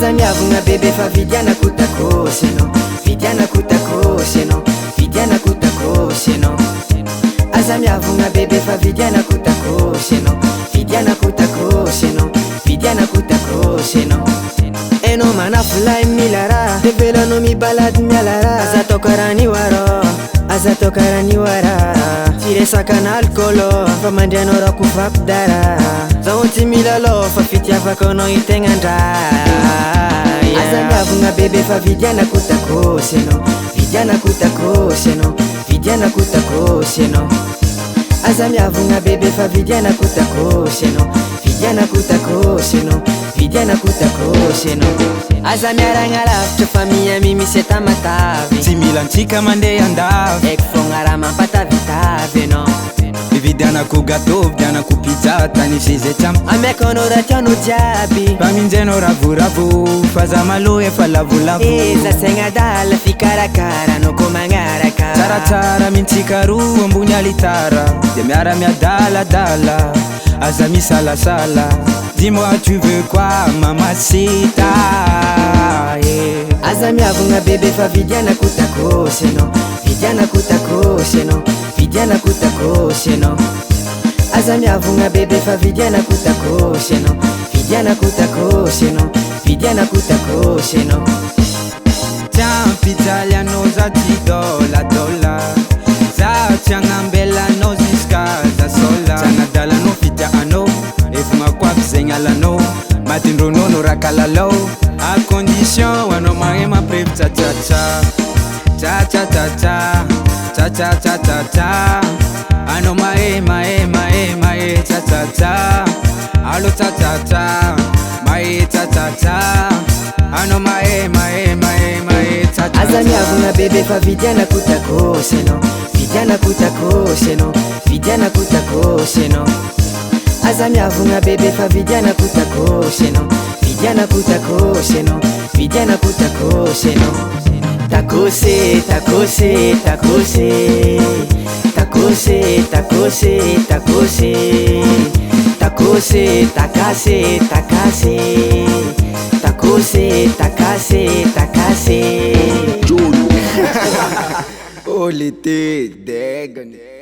Aza miavogna bebe fa vidianako takosy anao, vidianako takosy anao, vidianako takosy anao. Aza miavogna bebe fa vidianako takosy anao, vidianako takosy anao, vidianako takosy anao. Enao manafolahy mila raha, tevelanao mibalady miala raha. Aza atao karahan'io arô, aza atao karahan'io araha. Tsy resaka n'alcoolo fa mandrianao rako vaky dara. Zaho tsy milalao fa fitiavako anao itegna ndray. Aza miavogna bebe fa vidianako takosy anao, vidianako takosy anao, vidianako takosy anao. Aza miavogna bebe fa vidianako takosy anao, vidianako takosy anao, vidianako takosy anao. Aza miaragna lavitra fa miami misy tamatavy, tsy mila antsika mandeha andavy. Eko fogna raha mampatavitavy anao. Vidianako gâteau, vidianako pizza, tany zezetsam. Amiako anao raha tianao jiaby, mba minjainao ravoravo, fa za malo efa lavolavo. Eza saigna dala fikarakara anao ko magnaraka. Tsaratsara mintsika roa ambony alitara, de miara miadaladala, aza misalasala. Dis-moi tu veux quoi mamacita, yeah. Aza miavogna bebe fa vidianako takosy anao, vidianako takosy anao, vidianako takosy anao. Aza miavogna bebe fa vidianako takosy anao, vidianako takosy anao, vidianako takosy anao. Tiens pitalianao za ty dôla, za ty agnambelanao jusqu'à za sola. Zanadalanao fitiahanao, efognako aby zegny alanao, matindronao raha kalalao. A condition anao mahay mampirevo tsa-tsa-tsa, tsa-tsa-tsa-tsa, tsa-tsa-tsa-tsa. Anao mahay tsa-tsa-tsa, allo tsa-tsa-tsa, mahay tsa-tsa-tsa. Anao mahay tsa-tsa-tsa. Aza miavogna bebe fa vidianako takosy anao, vidianako takosy anao, vidianako takosy anao. Aza miavogna bebe fa vidianako takosy anao, vidianako takosy anao, vidianako takosy anao. Takosy, takosy, takosy, takosy, takosy, takosy, takosy, takasy, takasy, takosy, takasy, takasy. Oh l'été, dégane.